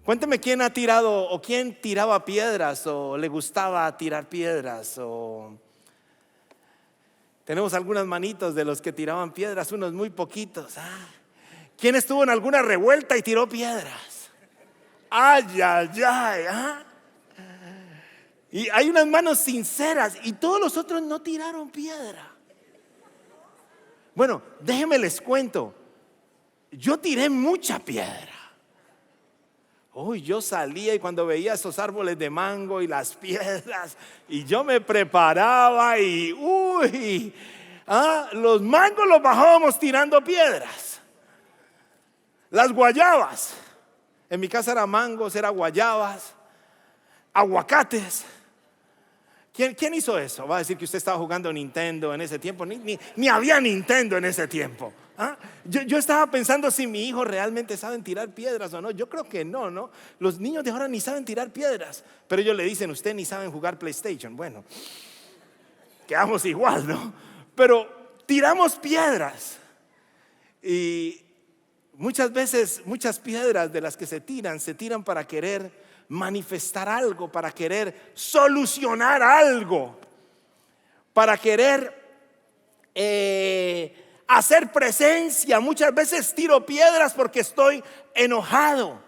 Cuénteme quién ha tirado o quién tiraba piedras o le gustaba tirar piedras. Tenemos algunas manitos de los que tiraban piedras, unos muy poquitos. ¿Quién estuvo en alguna revuelta y tiró piedras? Ay, ay, ay. Y hay unas manos sinceras y todos los otros no tiraron piedra. Bueno, déjenme les cuento. Yo tiré mucha piedra. Uy, yo salía y cuando veía esos árboles de mango y las piedras, y yo me preparaba y los mangos los bajábamos tirando piedras. Las guayabas, en mi casa era mangos, era guayabas, aguacates. ¿Quién hizo eso? Va a decir que usted estaba jugando Nintendo en ese tiempo. Ni había Nintendo en ese tiempo. Yo estaba pensando si mi hijo realmente saben tirar piedras o no. Yo creo que no. Los niños de ahora ni saben tirar piedras. Pero ellos le dicen, usted ni saben jugar PlayStation. Bueno, quedamos igual, ¿no? Pero tiramos piedras. Y muchas veces, muchas piedras de las que se tiran para querer manifestar algo, para querer solucionar algo, para querer hacer presencia. Muchas veces tiro piedras porque estoy enojado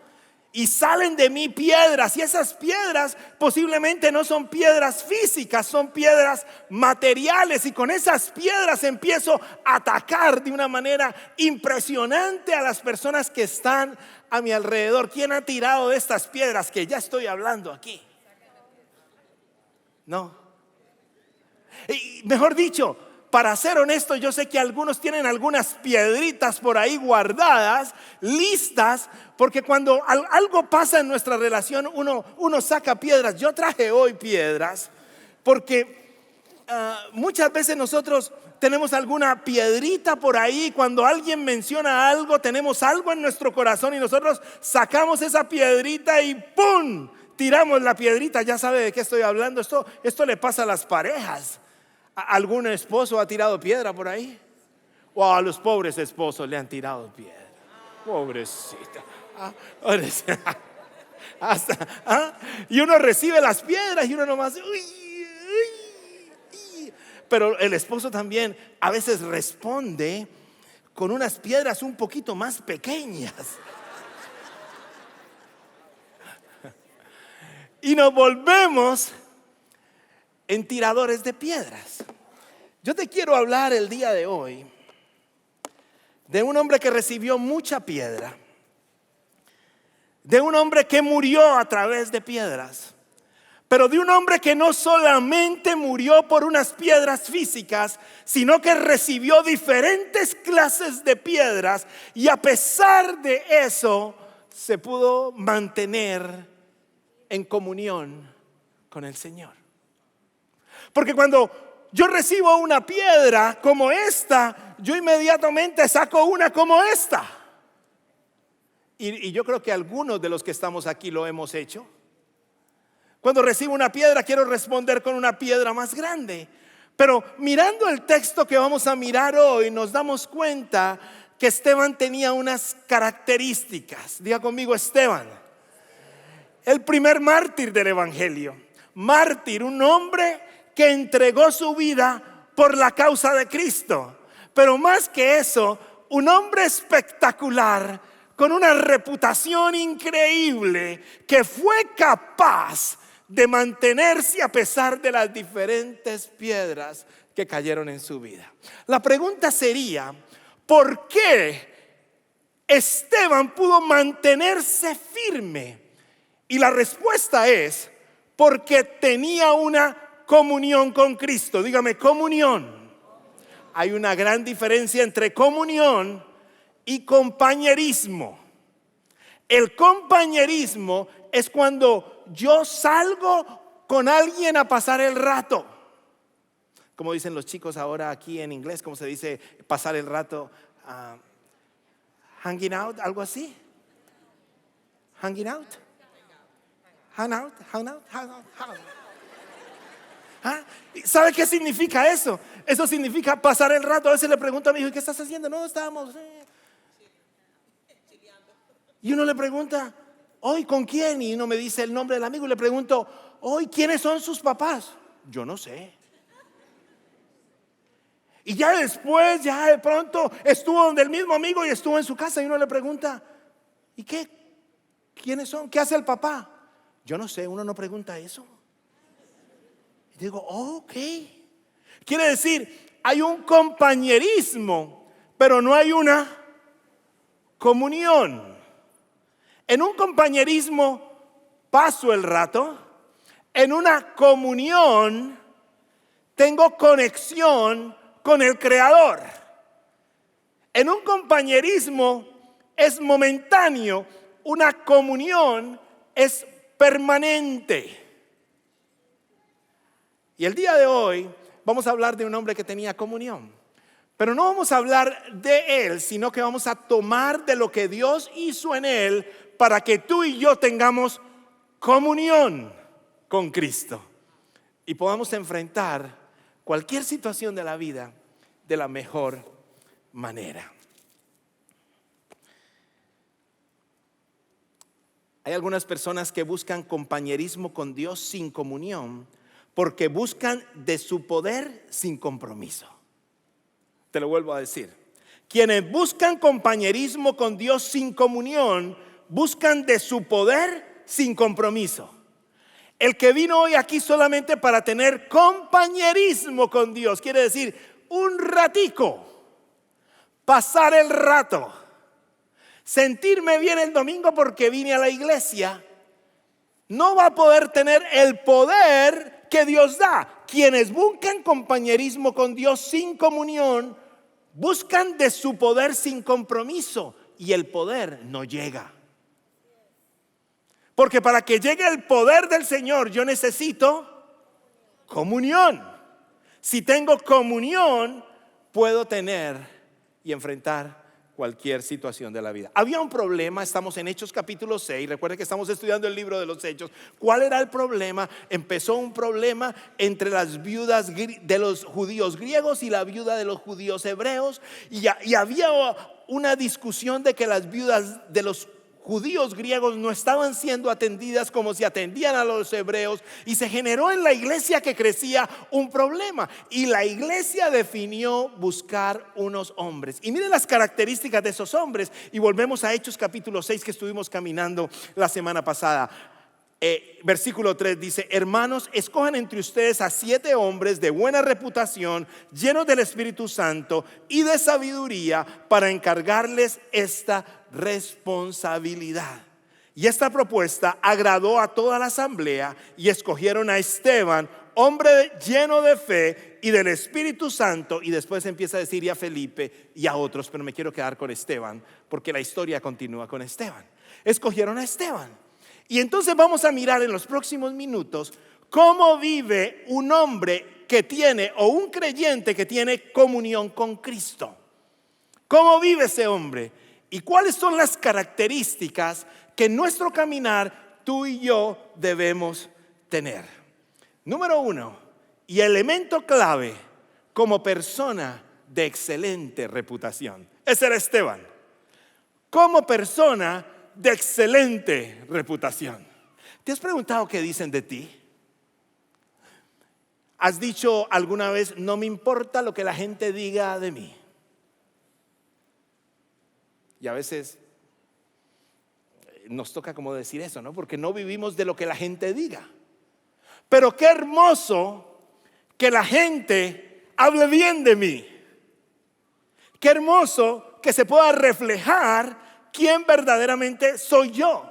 y salen de mí piedras, y esas piedras posiblemente no son piedras físicas, son piedras materiales, y con esas piedras empiezo a atacar de una manera impresionante a las personas que están a mi alrededor. ¿Quién ha tirado de estas piedras que ya estoy hablando aquí? No. Y mejor dicho, para ser honesto, yo sé que algunos tienen algunas piedritas por ahí guardadas, listas, porque cuando algo pasa en nuestra relación, uno saca piedras. Yo traje hoy piedras porque muchas veces nosotros tenemos alguna piedrita por ahí. Cuando alguien menciona algo, tenemos algo en nuestro corazón y nosotros sacamos esa piedrita y ¡pum! Tiramos la piedrita. Ya sabe de qué estoy hablando. Esto le pasa a las parejas. ¿Algún esposo ha tirado piedra por ahí? O a los pobres esposos le han tirado piedra. Pobrecita. Y uno recibe las piedras y uno nomás pero el esposo también a veces responde con unas piedras un poquito más pequeñas. Y nos volvemos en tiradores de piedras. Yo te quiero hablar el día de hoy de un hombre que recibió mucha piedra, de un hombre que murió a través de piedras, pero de un hombre que no solamente murió por unas piedras físicas, sino que recibió diferentes clases de piedras, y a pesar de eso se pudo mantener en comunión con el Señor. Porque cuando yo recibo una piedra como esta, yo inmediatamente saco una como esta. Y yo creo que algunos de los que estamos aquí lo hemos hecho. Cuando recibo una piedra, quiero responder con una piedra más grande. Pero mirando el texto que vamos a mirar hoy, nos damos cuenta que Esteban tenía unas características. Diga conmigo, Esteban, el primer mártir del evangelio. Mártir, un hombre que entregó su vida por la causa de Cristo. Pero más que eso, un hombre espectacular, con una reputación increíble, que fue capaz de mantenerse a pesar de las diferentes piedras que cayeron en su vida. La pregunta sería, ¿por qué Esteban pudo mantenerse firme? Y la respuesta es, porque tenía una comunión con Cristo. Dígame, comunión. Hay una gran diferencia entre comunión y compañerismo. El compañerismo es cuando yo salgo con alguien a pasar el rato. Como dicen los chicos ahora aquí en inglés, ¿cómo se dice pasar el rato? Hanging out, algo así. Hanging out. Hang out. ¿Sabe qué significa eso? Eso significa pasar el rato. A veces le pregunto a mi hijo, ¿qué estás haciendo? No, estábamos. Y uno le pregunta, ¿Hoy con quién? Y no me dice el nombre del amigo y le pregunto, ¿hoy quiénes son sus papás? Yo no sé. Y ya después, ya de pronto estuvo donde el mismo amigo y estuvo en su casa y uno le pregunta, ¿y qué? ¿Quiénes son? ¿Qué hace el papá? Yo no sé, uno no pregunta eso. Y digo, ok. Quiere decir, hay un compañerismo, pero no hay una comunión. En un compañerismo paso el rato, en una comunión tengo conexión con el Creador. En un compañerismo es momentáneo, una comunión es permanente. Y el día de hoy vamos a hablar de un hombre que tenía comunión. Pero no vamos a hablar de él, sino que vamos a tomar de lo que Dios hizo en él para que tú y yo tengamos comunión con Cristo y podamos enfrentar cualquier situación de la vida de la mejor manera. Hay algunas personas que buscan compañerismo con Dios sin comunión porque buscan de su poder sin compromiso. Te lo vuelvo a decir. Quienes buscan compañerismo con Dios sin comunión, buscan de su poder sin compromiso. El que vino hoy aquí solamente para tener compañerismo con Dios, quiere decir un ratico, pasar el rato, sentirme bien el domingo porque vine a la iglesia, no va a poder tener el poder que Dios da. Quienes buscan compañerismo con Dios sin comunión, buscan de su poder sin compromiso y el poder no llega. Porque para que llegue el poder del Señor yo necesito comunión. Si tengo comunión, puedo tener y enfrentar cualquier situación de la vida. Había un problema, estamos en Hechos capítulo 6, recuerden que estamos estudiando el libro de los Hechos. ¿Cuál era el problema? Empezó un problema entre las viudas de los judíos griegos y la viuda de los judíos hebreos. Y había una discusión de que las viudas de los judíos griegos no estaban siendo atendidas como se atendían a los hebreos, y se generó en la iglesia que crecía un problema, y la iglesia definió buscar unos hombres. Y miren las características de esos hombres, y volvemos a Hechos capítulo 6 que estuvimos caminando la semana pasada. Versículo 3 dice: hermanos, escojan entre ustedes a 7 hombres de buena reputación, llenos del Espíritu Santo y de sabiduría, para encargarles esta responsabilidad. Y esta propuesta agradó a toda la asamblea, y escogieron a Esteban, hombre lleno de fe y del Espíritu Santo. Y después empieza a decir, y a Felipe y a otros, pero me quiero quedar con Esteban porque la historia continúa con Esteban. Escogieron a Esteban. Y entonces vamos a mirar en los próximos minutos cómo vive un hombre que tiene, o un creyente que tiene comunión con Cristo. ¿Cómo vive ese hombre? ¿Y cuáles son las características que en nuestro caminar tú y yo debemos tener? Número 1, y elemento clave, como persona de excelente reputación. Ese era Esteban. Como persona de excelente reputación. ¿Te has preguntado qué dicen de ti? ¿Has dicho alguna vez, no me importa lo que la gente diga de mí? Y a veces nos toca como decir eso, ¿no? Porque no vivimos de lo que la gente diga. Pero qué hermoso que la gente hable bien de mí. Qué hermoso que se pueda reflejar quién verdaderamente soy yo.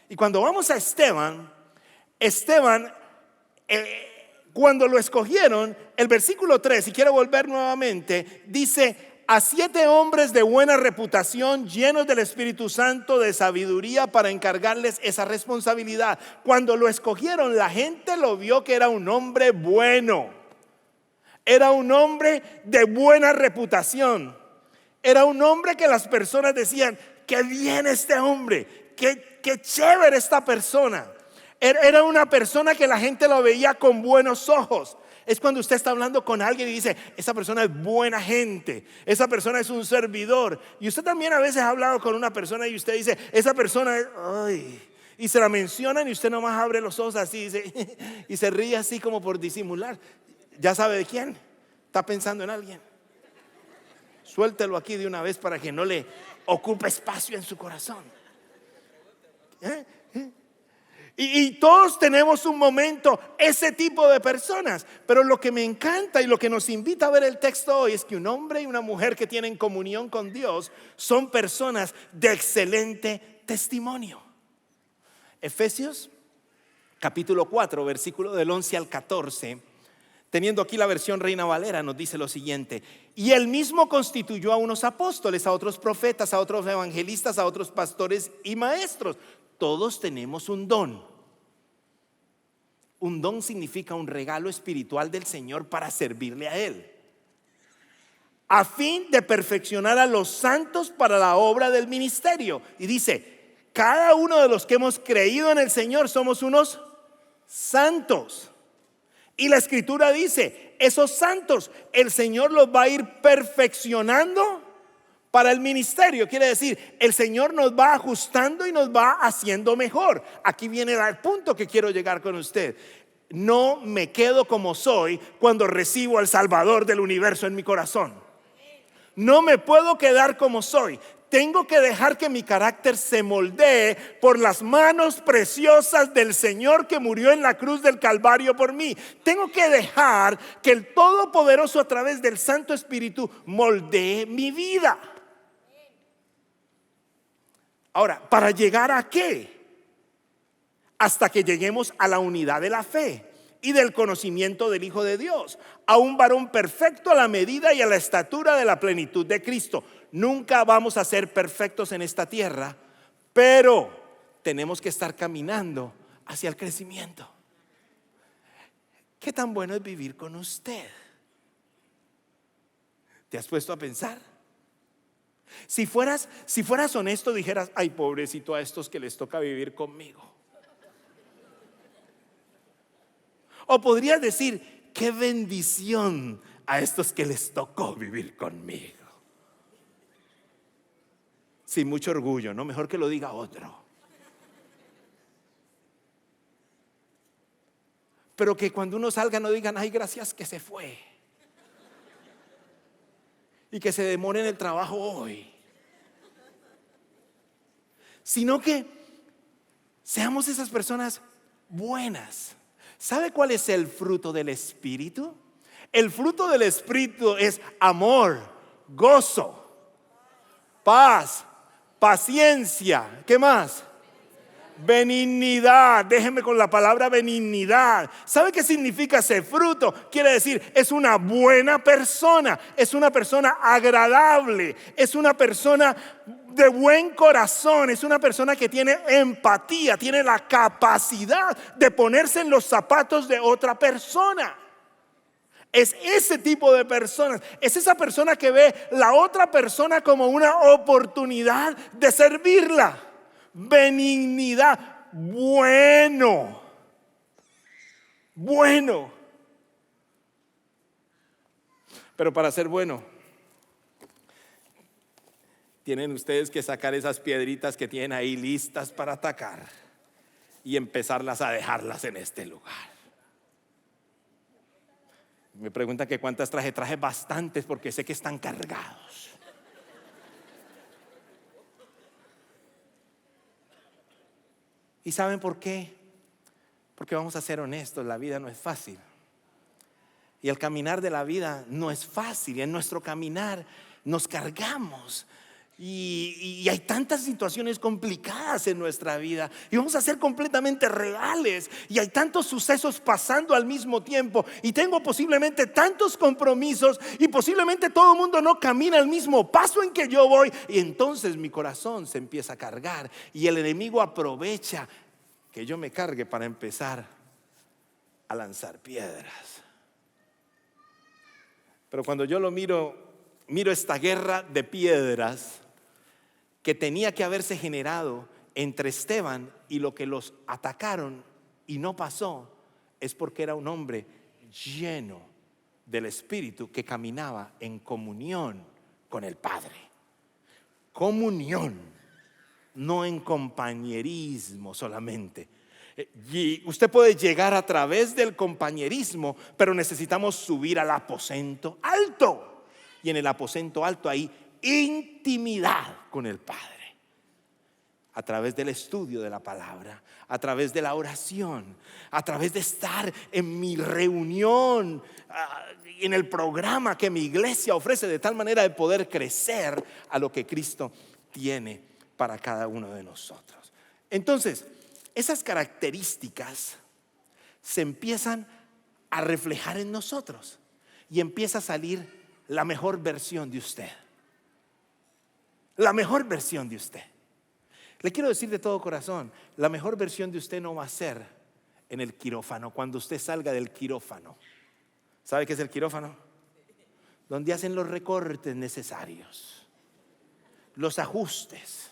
Y cuando vamos a Esteban, cuando lo escogieron, el versículo 3, y quiero volver nuevamente, dice: a 7 hombres de buena reputación, llenos del Espíritu Santo, de sabiduría, para encargarles esa responsabilidad. Cuando lo escogieron, la gente lo vio que era un hombre bueno, era un hombre de buena reputación, era un hombre que las personas decían: qué bien este hombre, qué chévere esta persona. Era una persona que la gente lo veía con buenos ojos. Es cuando usted está hablando con alguien y dice: esa persona es buena gente, esa persona es un servidor. Y usted también a veces ha hablado con una persona y usted dice: esa persona es, ay. y se la mencionan y usted nomás abre los ojos así y se ríe así como por disimular. ¿Ya sabe de quién? Está pensando en alguien. Suéltelo aquí de una vez para que no le ocupe espacio en su corazón. Y todos tenemos un momento, ese tipo de personas. Pero lo que me encanta y lo que nos invita a ver el texto hoy es que un hombre y una mujer que tienen comunión con Dios son personas de excelente testimonio. Efesios capítulo 4, versículo del 11 al 14. Teniendo aquí la versión Reina Valera, nos dice lo siguiente: y él mismo constituyó a unos apóstoles, a otros profetas, a otros evangelistas, a otros pastores y maestros. Todos tenemos un don. Un don significa un regalo espiritual del Señor para servirle a Él, a fin de perfeccionar a los santos para la obra del ministerio. Y dice, cada uno de los que hemos creído en el Señor somos unos santos. Y la escritura dice, esos santos el Señor los va a ir perfeccionando para el ministerio. Quiere decir, el Señor nos va ajustando y nos va haciendo mejor. Aquí viene el punto que quiero llegar con usted. No me quedo como soy cuando recibo al Salvador del universo en mi corazón. No me puedo quedar como soy. Tengo que dejar que mi carácter se moldee por las manos preciosas del Señor que murió en la cruz del Calvario por mí. Tengo que dejar que el Todopoderoso a través del Santo Espíritu moldee mi vida. Ahora, ¿para llegar a qué? Hasta que lleguemos a la unidad de la fe y del conocimiento del Hijo de Dios, a un varón perfecto a la medida y a la estatura de la plenitud de Cristo. Nunca vamos a ser perfectos en esta tierra, pero tenemos que estar caminando hacia el crecimiento. ¿Qué tan bueno es vivir con usted? ¿Te has puesto a pensar? Si fueras honesto, dijeras, ay, pobrecito a estos que les toca vivir conmigo. O podrías decir, qué bendición a estos que les tocó vivir conmigo. Sin mucho orgullo, ¿no? Mejor que lo diga otro. Pero que cuando uno salga no digan, ay, gracias que se fue. Y que se demore en el trabajo hoy. Sino que seamos esas personas buenas. ¿Sabe cuál es el fruto del Espíritu? El fruto del Espíritu es amor, gozo, paz, paciencia. ¿Qué más? Benignidad. Déjeme con la palabra benignidad. ¿Sabe qué significa ese fruto? Quiere decir, es una buena persona, es una persona agradable, es una persona de buen corazón, es una persona que tiene empatía, tiene la capacidad de ponerse en los zapatos de otra persona. Es ese tipo de personas, es esa persona que ve la otra persona como una oportunidad de servirla. Benignidad, bueno. Pero para ser bueno, tienen ustedes que sacar esas piedritas que tienen ahí listas para atacar y empezarlas a dejarlas en este lugar. Me preguntan que cuántas traje bastantes porque sé que están cargados. ¿Y saben por qué? Porque vamos a ser honestos, la vida no es fácil. Y el caminar de la vida no es fácil. Y en nuestro caminar nos cargamos. Y hay tantas situaciones complicadas en nuestra vida. Y vamos a ser completamente reales. Y hay tantos sucesos pasando al mismo tiempo. Y tengo posiblemente tantos compromisos. Y posiblemente todo el mundo no camina al mismo paso en que yo voy. Y entonces mi corazón se empieza a cargar. Y el enemigo aprovecha que yo me cargue para empezar a lanzar piedras. Pero cuando yo lo miro esta guerra de piedras que tenía que haberse generado entre Esteban y lo que los atacaron y no pasó, es porque era un hombre lleno del Espíritu que caminaba en comunión con el Padre. Comunión. no en compañerismo solamente. Y usted puede llegar a través del compañerismo, pero necesitamos subir al aposento alto. Y en el aposento alto hay intimidad con el Padre. A través del estudio de la palabra, a través de la oración, a través de estar en mi reunión, en el programa que mi iglesia ofrece, de tal manera de poder crecer a lo que Cristo tiene para cada uno de nosotros. Entonces, esas características se empiezan a reflejar en nosotros y empieza a salir la mejor versión de usted. La mejor versión de usted. Le quiero decir de todo corazón, la mejor versión de usted no va a ser en el quirófano, cuando usted salga del quirófano. ¿Sabe qué es el quirófano? Donde hacen los recortes necesarios, los ajustes.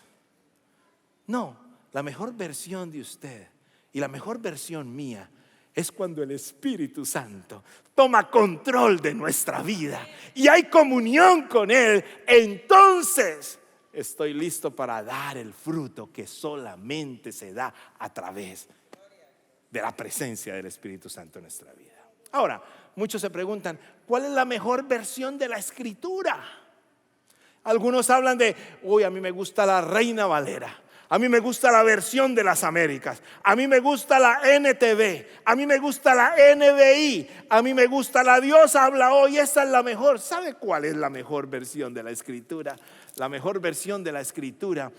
No, la mejor versión de usted y la mejor versión mía es cuando el Espíritu Santo toma control de nuestra vida y hay comunión con Él. Entonces estoy listo para dar el fruto que solamente se da a través de la presencia del Espíritu Santo en nuestra vida. Ahora, muchos se preguntan, ¿cuál es la mejor versión de la Escritura? Algunos hablan de, a mí me gusta la Reina Valera, a mí me gusta la versión de las Américas, a mí me gusta la NTV, a mí me gusta la NBI, a mí me gusta la Dios habla hoy, esa es la mejor. ¿Sabe cuál es la mejor versión de la Escritura? La mejor versión de la Escritura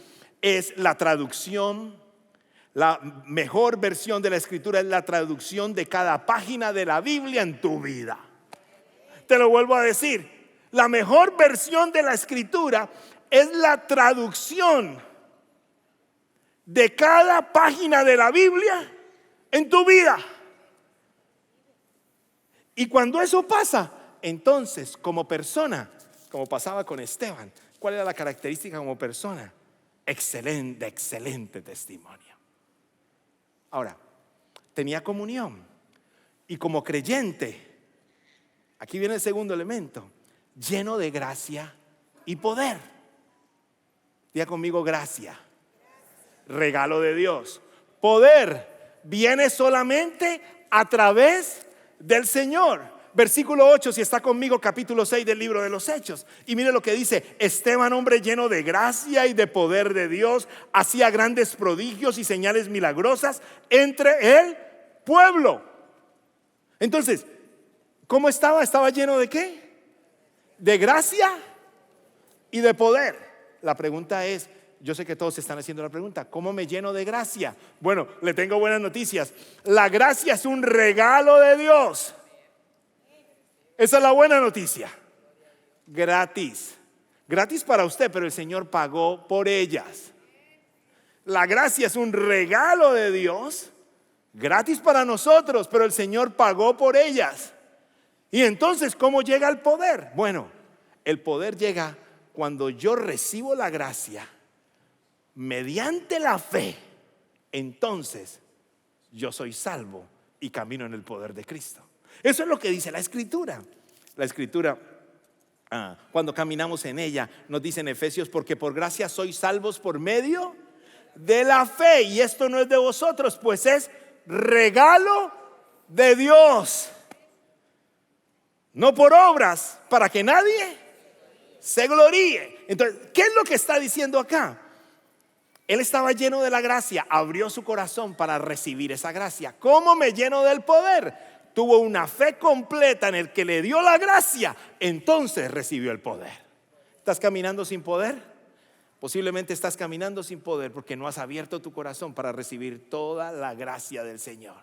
es la traducción. La mejor versión de la Escritura es la traducción de cada página de la Biblia en tu vida. Te lo vuelvo a decir, la mejor versión de la Escritura es la traducción de cada página de la Biblia en tu vida. Y cuando eso pasa, entonces como persona, como pasaba con Esteban, ¿cuál era la característica como persona? Excelente testimonio. Ahora, tenía comunión y como creyente, aquí viene el segundo elemento, lleno de gracia y poder. Diga conmigo, gracia, regalo de Dios. Poder viene solamente a través del Señor. Versículo 8, si está conmigo, capítulo 6 del libro de los Hechos. Y mire lo que dice: Esteban, hombre lleno de gracia y de poder de Dios, hacía grandes prodigios y señales milagrosas entre el pueblo. Entonces, ¿cómo estaba? ¿Estaba lleno de qué? De gracia y de poder. La pregunta es, yo sé que todos están haciendo la pregunta, ¿cómo me lleno de gracia? Bueno, le tengo buenas noticias. La gracia es un regalo de Dios. Esa es la buena noticia. Gratis. Gratis para usted, pero el Señor pagó por ellas. La gracia es un regalo de Dios, gratis para nosotros, pero el Señor pagó por ellas. Y entonces, ¿cómo llega el poder? Bueno, el poder llega cuando yo recibo la gracia mediante la fe. Entonces, yo soy salvo y camino en el poder de Cristo. Eso es lo que dice la Escritura. La Escritura, cuando caminamos en ella, nos dice en Efesios, porque por gracia sois salvos por medio de la fe. Y esto no es de vosotros, pues es regalo de Dios. No por obras, para que nadie se gloríe. Entonces, ¿qué es lo que está diciendo acá? Él estaba lleno de la gracia, abrió su corazón para recibir esa gracia. ¿Cómo me lleno del poder? Tuvo una fe completa en el que le dio la gracia, entonces recibió el poder. ¿Estás caminando sin poder? Posiblemente estás caminando sin poder porque no has abierto tu corazón para recibir toda la gracia del Señor.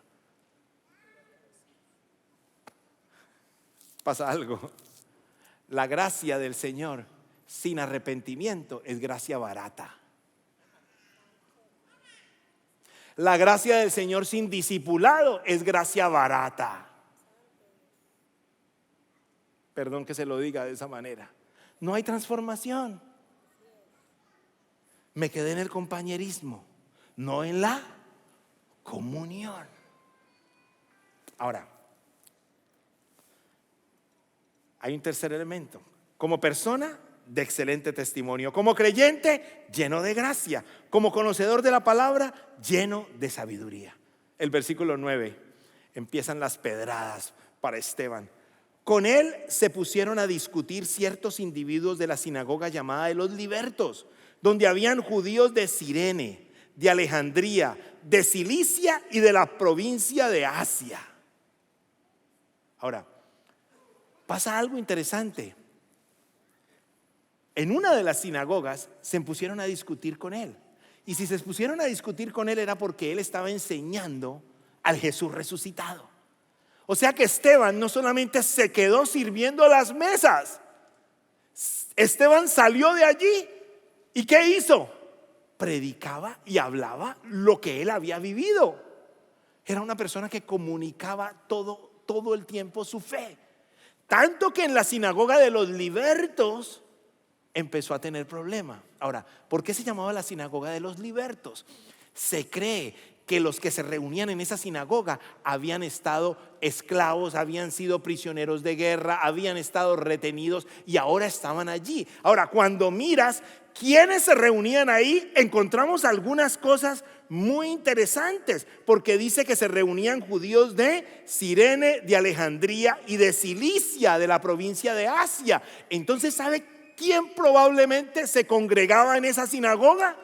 Pasa algo. La gracia del Señor sin arrepentimiento es gracia barata. La gracia del Señor sin discipulado es gracia barata. Perdón que se lo diga de esa manera. No hay transformación. Me quedé en el compañerismo, no en la comunión. Ahora, hay un tercer elemento. Como persona, de excelente testimonio. Como creyente, lleno de gracia. Como conocedor de la palabra, lleno de sabiduría. El versículo 9, empiezan las pedradas para Esteban. Con él se pusieron a discutir ciertos individuos de la sinagoga llamada de los libertos, donde habían judíos de Cirene, de Alejandría, de Cilicia y de la provincia de Asia. Ahora, pasa algo interesante. En una de las sinagogas se pusieron a discutir con él. Y si se pusieron a discutir con él era porque él estaba enseñando al Jesús resucitado. O sea que Esteban no solamente se quedó sirviendo las mesas. Esteban salió de allí. ¿Y qué hizo? Predicaba y hablaba lo que él había vivido. Era una persona que comunicaba todo el tiempo su fe. Tanto que en la sinagoga de los libertos empezó a tener problemas. Ahora, ¿por qué se llamaba la sinagoga de los libertos? Se cree que los que se reunían en esa sinagoga habían estado esclavos, habían sido prisioneros de guerra, habían estado retenidos y ahora estaban allí. Ahora, cuando miras quiénes se reunían ahí, encontramos algunas cosas muy interesantes, porque dice que se reunían judíos de Cirene, de Alejandría y de Cilicia, de la provincia de Asia. Entonces, ¿sabe quién probablemente se congregaba en esa sinagoga?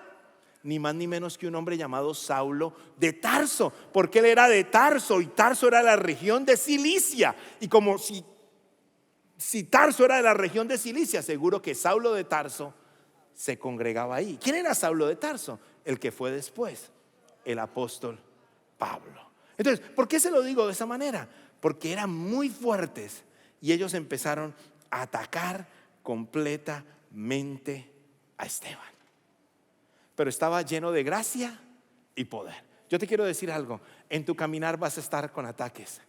Ni más ni menos que un hombre llamado Saulo de Tarso, porque él era de Tarso y Tarso era la región de Cilicia. Y como si Tarso era de la región de Cilicia, seguro que Saulo de Tarso se congregaba ahí. ¿Quién era Saulo de Tarso? El que fue después, el apóstol Pablo. Entonces, ¿por qué se lo digo de esa manera? Porque eran muy fuertes y ellos empezaron a atacar completamente a Esteban. Pero estaba lleno de gracia y poder. Yo te quiero decir algo, en tu caminar vas a estar con ataques,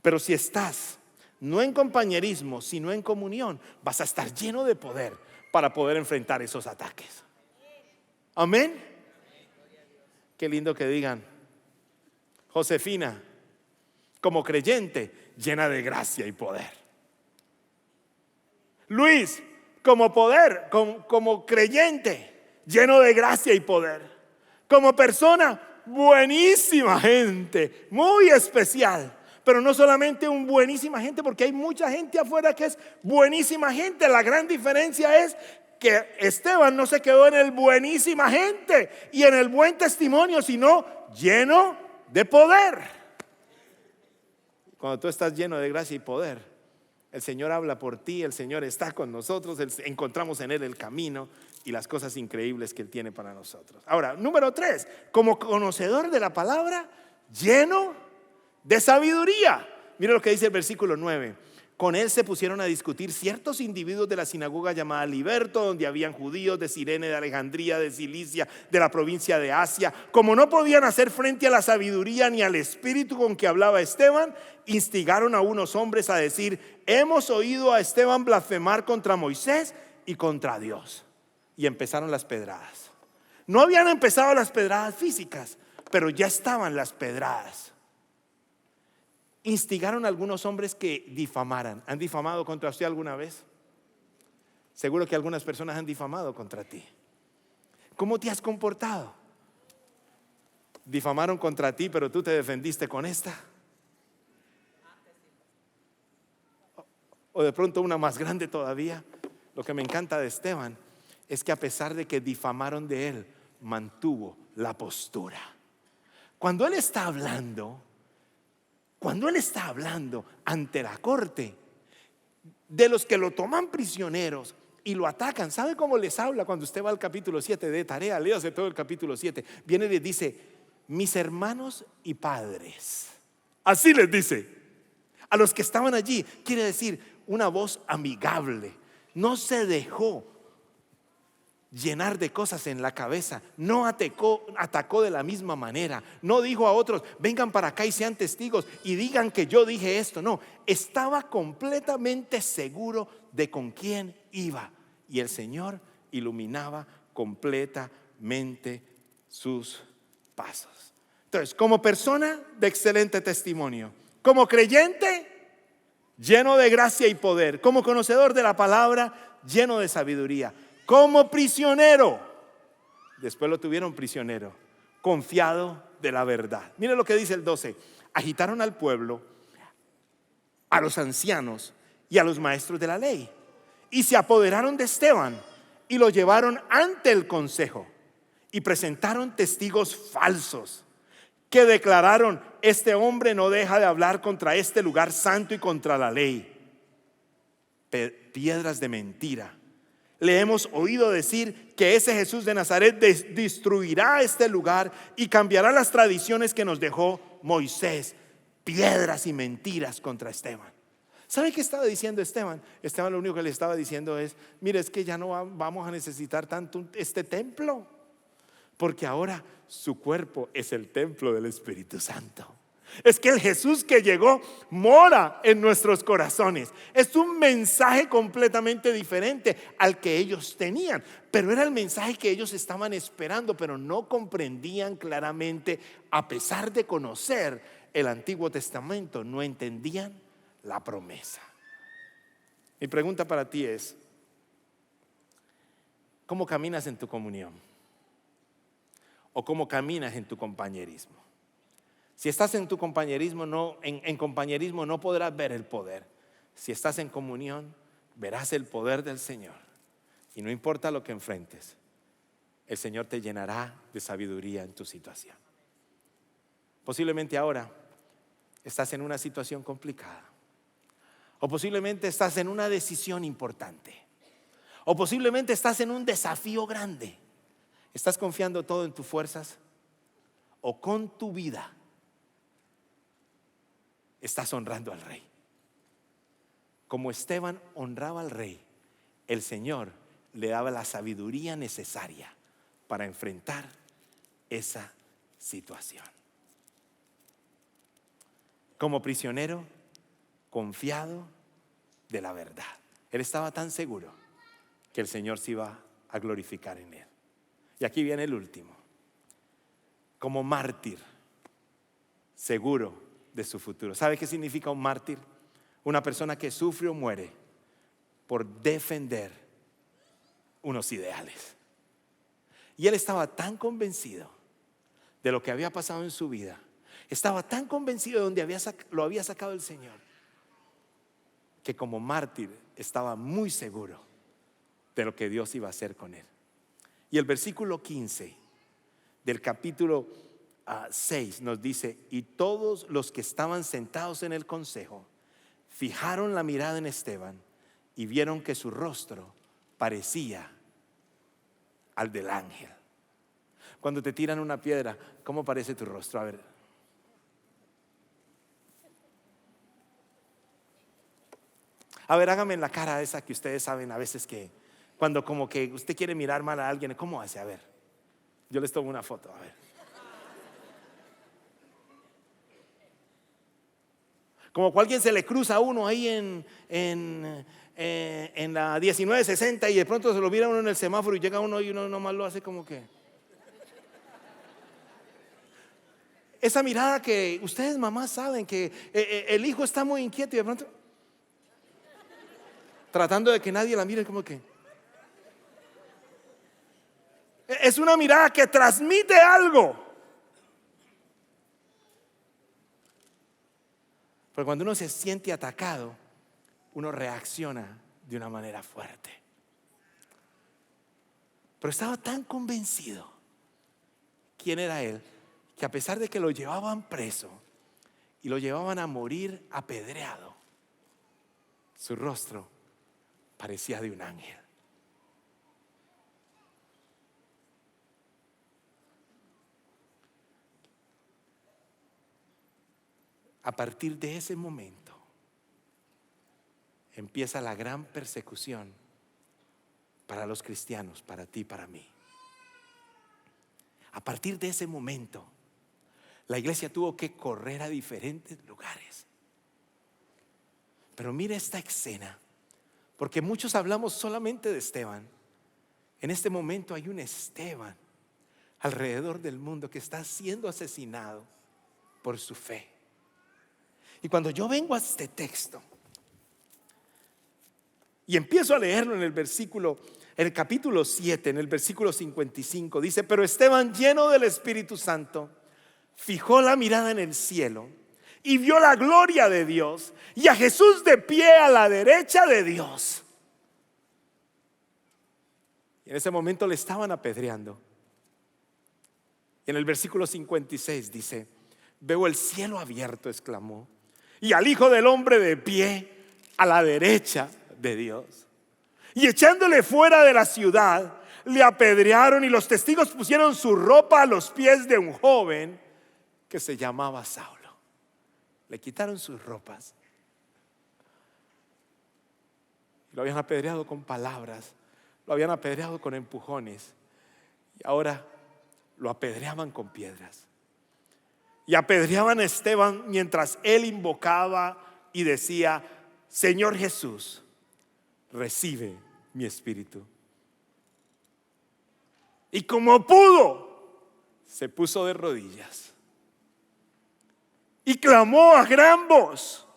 pero si estás no en compañerismo, sino en comunión, vas a estar lleno de poder para poder enfrentar esos ataques. Amén. Qué lindo que digan: Josefina, como creyente, llena de gracia y poder. Luis, como creyente, lleno de gracia y poder. Como persona, buenísima gente, muy especial. Pero no solamente un buenísima gente, porque hay mucha gente afuera que es buenísima gente. La gran diferencia es que Esteban no se quedó en el buenísima gente y en el buen testimonio, sino lleno de poder. Cuando tú estás lleno de gracia y poder, el Señor habla por ti, el Señor está con nosotros, encontramos en Él el camino y las cosas increíbles que Él tiene para nosotros. Ahora, número 3, como conocedor de la palabra, lleno de sabiduría. Mira lo que dice el versículo 9. Con él se pusieron a discutir ciertos individuos de la sinagoga llamada Liberto, donde habían judíos de Cirene, de Alejandría, de Cilicia, de la provincia de Asia. Como no podían hacer frente a la sabiduría ni al espíritu con que hablaba Esteban, instigaron a unos hombres a decir: hemos oído a Esteban blasfemar contra Moisés y contra Dios. Y empezaron las pedradas. No habían empezado las pedradas físicas, pero ya estaban las pedradas. Instigaron a algunos hombres que difamaran. ¿Han difamado contra usted alguna vez? Seguro que algunas personas han difamado contra ti. ¿Cómo te has comportado? Difamaron contra ti, pero tú te defendiste con esta. O de pronto una más grande todavía. Lo que me encanta de Esteban es que a pesar de que difamaron de él, mantuvo la postura. Cuando él está hablando ante la corte, de los que lo toman prisioneros y lo atacan, ¿sabe cómo les habla? Cuando usted va al capítulo 7 de tarea, léase todo el capítulo 7. Viene y les dice: mis hermanos y padres. Así les dice a los que estaban allí. Quiere decir una voz amigable. No se dejó llenar de cosas en la cabeza. No atacó de la misma manera. No dijo a otros: vengan para acá y sean testigos y digan que yo dije esto. No, estaba completamente seguro de con quién iba. Y el Señor iluminaba completamente sus pasos. Entonces, como persona de excelente testimonio, como creyente lleno de gracia y poder, como conocedor de la palabra, lleno de sabiduría, como prisionero. Después lo tuvieron prisionero, confiado de la verdad. Mire lo que dice el 12. Agitaron al pueblo, a los ancianos y a los maestros de la ley, y se apoderaron de Esteban y lo llevaron ante el consejo y presentaron testigos falsos que declararon: este hombre no deja de hablar contra este lugar santo y contra la ley. Piedras de mentira. Le hemos oído decir que ese Jesús de Nazaret destruirá este lugar y cambiará las tradiciones que nos dejó Moisés. Piedras y mentiras contra Esteban. ¿Sabe qué estaba diciendo Esteban? Esteban lo único que le estaba diciendo es: mire, es que ya no vamos a necesitar tanto este templo, porque ahora su cuerpo es el templo del Espíritu Santo. Es que el Jesús que llegó mora en nuestros corazones. Es un mensaje completamente diferente al que ellos tenían, pero era el mensaje que ellos estaban esperando, pero no comprendían claramente. A pesar de conocer el Antiguo Testamento, no entendían la promesa. Mi pregunta para ti es: ¿cómo caminas en tu comunión? ¿O cómo caminas en tu compañerismo? Si estás en tu compañerismo, en compañerismo no podrás ver el poder. Si estás en comunión, verás el poder del Señor. Y no importa lo que enfrentes, el Señor te llenará de sabiduría en tu situación. Posiblemente ahora estás en una situación complicada, o posiblemente estás en una decisión importante, o posiblemente estás en un desafío grande. ¿Estás confiando todo en tus fuerzas o con tu vida estás honrando al Rey? Como Esteban honraba al Rey, el Señor le daba la sabiduría necesaria para enfrentar esa situación. Como prisionero, confiado de la verdad. Él estaba tan seguro que el Señor se iba a glorificar en él. Y aquí viene el último. Como mártir, seguro de su futuro. ¿Sabe qué significa un mártir? Una persona que sufre o muere por defender unos ideales. Y él estaba tan convencido de lo que había pasado en su vida, estaba tan convencido de donde lo había sacado el Señor, que como mártir estaba muy seguro de lo que Dios iba a hacer con él. Y el versículo 15 del capítulo 6 nos dice: y todos los que estaban sentados en el consejo fijaron la mirada en Esteban y vieron que su rostro parecía al del ángel. Cuando te tiran una piedra, ¿cómo parece tu rostro? A ver. Hágame en la cara esa que ustedes saben a veces que cuando como que usted quiere mirar mal a alguien, ¿cómo hace? A ver, yo les tomo una foto, a ver. Como cuando alguien se le cruza a uno ahí en la 1960 y de pronto se lo mira uno en el semáforo y llega uno y uno nomás lo hace como que. Esa mirada que ustedes mamás saben que el hijo está muy inquieto y de pronto tratando de que nadie la mire, como que. Es una mirada que transmite algo. Pero cuando uno se siente atacado, uno reacciona de una manera fuerte. Pero estaba tan convencido quién era él, que a pesar de que lo llevaban preso y lo llevaban a morir apedreado, su rostro parecía de un ángel. A partir de ese momento empieza la gran persecución para los cristianos, para ti, para mí. A partir de ese momento, la iglesia tuvo que correr a diferentes lugares. Pero mire esta escena, porque muchos hablamos solamente de Esteban. En este momento hay un Esteban alrededor del mundo que está siendo asesinado por su fe. Y cuando yo vengo a este texto, Y empiezo a leerlo en el capítulo 7, en el versículo 55. Dice: pero Esteban, lleno del Espíritu Santo, fijó la mirada en el cielo y vio la gloria de Dios y a Jesús de pie a la derecha de Dios. Y en ese momento le estaban apedreando. Y en el versículo 56 dice: veo el cielo abierto, exclamó, y al Hijo del Hombre de pie a la derecha de Dios. Y echándole fuera de la ciudad, le apedrearon, y los testigos pusieron su ropa a los pies de un joven que se llamaba Saulo. Le quitaron sus ropas. Lo habían apedreado con palabras, lo habían apedreado con empujones, y ahora lo apedreaban con piedras. Y apedreaban a Esteban mientras él invocaba y decía: Señor Jesús, recibe mi espíritu. Y como pudo, se puso de rodillas y clamó a gran voz: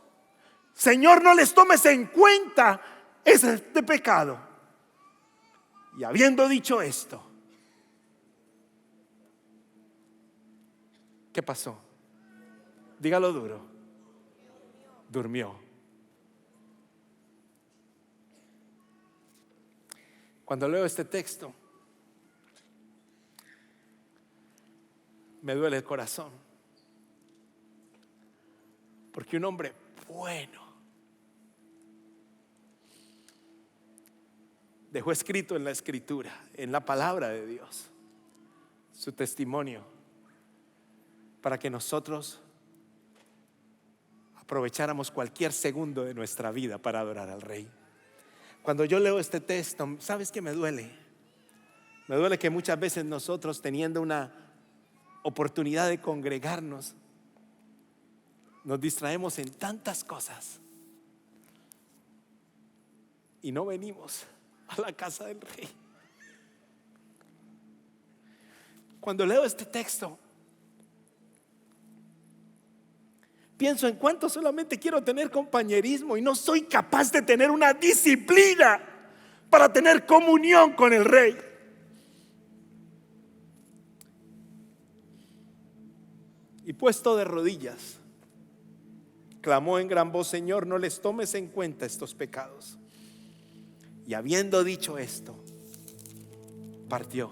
Señor, no les tomes en cuenta este pecado. Y habiendo dicho esto, ¿qué pasó? Dígalo duro. Durmió. Cuando leo este texto, me duele el corazón, porque un hombre bueno dejó escrito en la Escritura, en la palabra de Dios, su testimonio, para que nosotros aprovecháramos cualquier segundo de nuestra vida para adorar al Rey. Cuando yo leo este texto, ¿sabes qué me duele? Me duele que muchas veces nosotros, teniendo una oportunidad de congregarnos, nos distraemos en tantas cosas y no venimos a la casa del Rey. Cuando leo este texto, pienso en cuánto solamente quiero tener compañerismo y no soy capaz de tener una disciplina para tener comunión con el Rey. Y puesto de rodillas, clamó en gran voz: Señor, no les tomes en cuenta estos pecados. Y habiendo dicho esto, partió.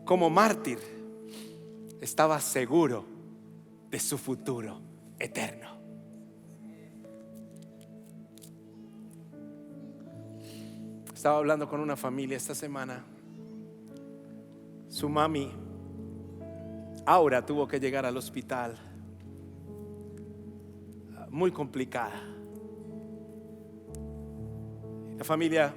Como mártir, estaba seguro de su futuro eterno. Estaba hablando con una familia esta semana. Su mami, Aura, tuvo que llegar al hospital, muy complicada. La familia,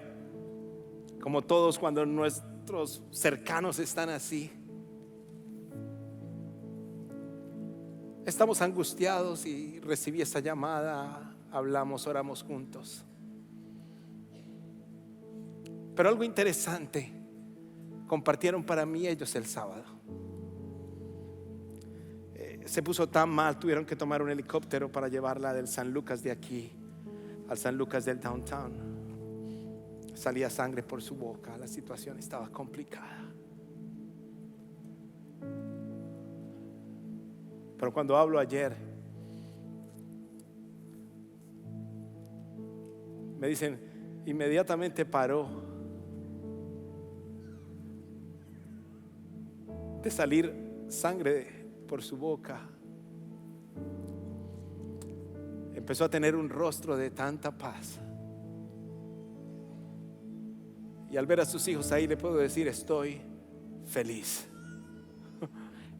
como todos, cuando nuestros cercanos están así, estamos angustiados. Y recibí esta llamada, hablamos, oramos juntos. Pero algo interesante compartieron para mí ellos el sábado. Se puso tan mal, tuvieron que tomar un helicóptero para llevarla del San Lucas de aquí al San Lucas del downtown. Salía sangre por su boca, la situación estaba complicada. Pero cuando hablo ayer, me dicen, inmediatamente paró de salir sangre por su boca. Empezó a tener un rostro de tanta paz. Y al ver a sus hijos ahí, le puedo decir: estoy feliz.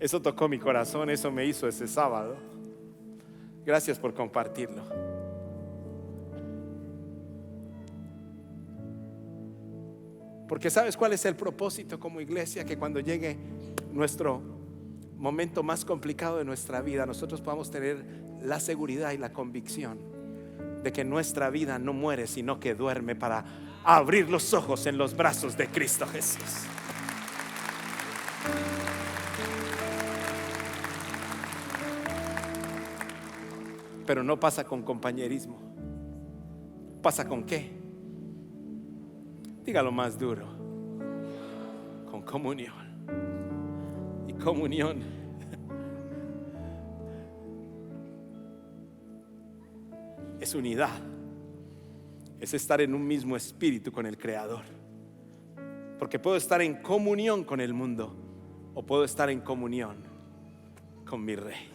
Eso tocó mi corazón, eso me hizo ese sábado. Gracias por compartirlo. Porque ¿sabes cuál es el propósito como iglesia? Que cuando llegue nuestro momento más complicado de nuestra vida, nosotros podamos tener la seguridad y la convicción de que nuestra vida no muere, sino que duerme para abrir los ojos en los brazos de Cristo Jesús. Pero no pasa con compañerismo. ¿Pasa con qué? Dígalo más duro. Con comunión. Y comunión es unidad. Es estar en un mismo espíritu con el Creador. Porque puedo estar en comunión con el mundo o puedo estar en comunión con mi Rey.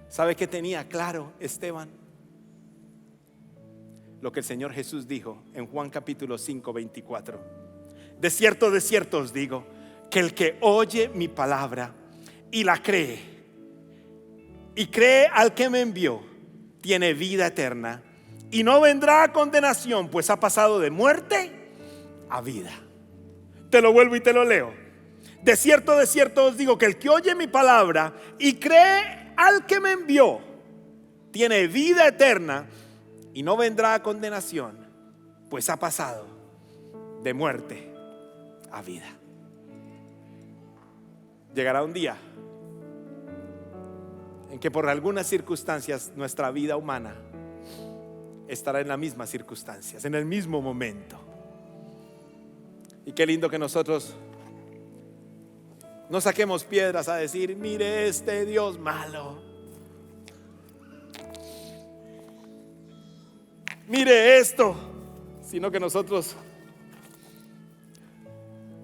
¿Sabe qué tenía claro Esteban? Lo que el Señor Jesús dijo en Juan capítulo 5, 24. De cierto os digo, que el que oye mi palabra y la cree, y cree al que me envió, tiene vida eterna y no vendrá a condenación, pues ha pasado de muerte a vida. Te lo vuelvo y te lo leo. De cierto os digo, que el que oye mi palabra y cree al que me envió, tiene vida eterna y no vendrá a condenación, pues ha pasado de muerte a vida. Llegará un día en que por algunas circunstancias nuestra vida humana estará en las mismas circunstancias, en el mismo momento. Y qué lindo que nosotros no saquemos piedras a decir: mire este Dios malo, mire esto, sino que nosotros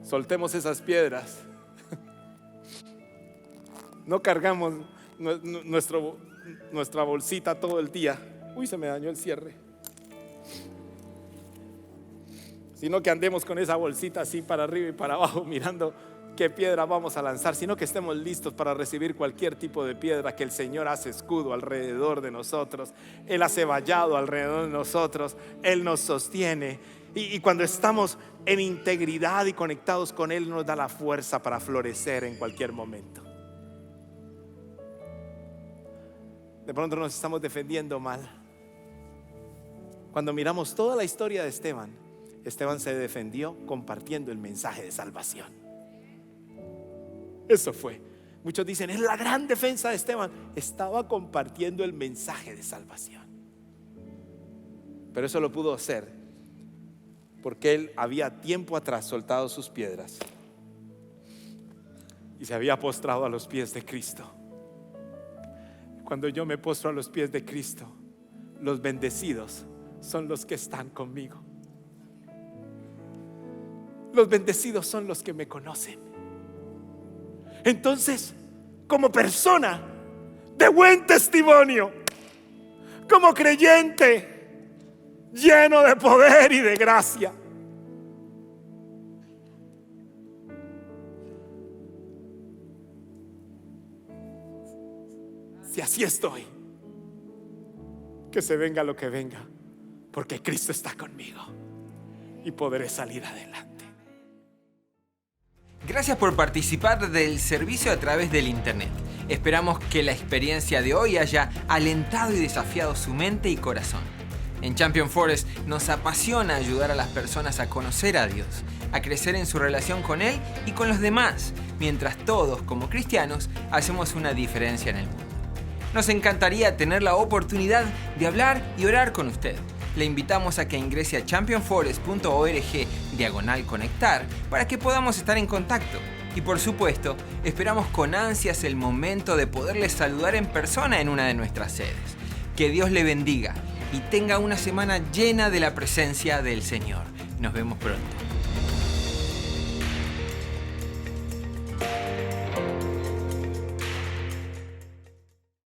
soltemos esas piedras. No cargamos nuestra bolsita todo el día. Uy, se me dañó el cierre. Sino que andemos con esa bolsita así para arriba y para abajo, mirando qué piedra vamos a lanzar, sino que estemos listos para recibir cualquier tipo de piedra, que el Señor hace escudo alrededor de nosotros. Él hace vallado alrededor de nosotros. Él nos sostiene. Y cuando estamos en integridad y conectados con Él, nos da la fuerza para florecer en cualquier momento. De pronto nos estamos defendiendo mal. Cuando miramos toda la historia de Esteban, Esteban se defendió compartiendo el mensaje de salvación. Eso fue. Muchos dicen: es la gran defensa de Esteban. Estaba compartiendo el mensaje de salvación. Pero eso lo pudo hacer porque él había tiempo atrás soltado sus piedras y se había postrado a los pies de Cristo. Cuando yo me postro a los pies de Cristo, los bendecidos son los que están conmigo. Los bendecidos son los que me conocen. Entonces, como persona de buen testimonio, como creyente lleno de poder y de gracia, si así estoy, que se venga lo que venga, porque Cristo está conmigo y podré salir adelante. Gracias por participar del servicio a través del internet. Esperamos que la experiencia de hoy haya alentado y desafiado su mente y corazón. En Champion Forest nos apasiona ayudar a las personas a conocer a Dios, a crecer en su relación con Él y con los demás, mientras todos, como cristianos, hacemos una diferencia en el mundo. Nos encantaría tener la oportunidad de hablar y orar con usted. Le invitamos a que ingrese a championforest.org/conectar para que podamos estar en contacto. Y por supuesto, esperamos con ansias el momento de poderle saludar en persona en una de nuestras sedes. Que Dios le bendiga y tenga una semana llena de la presencia del Señor. Nos vemos pronto.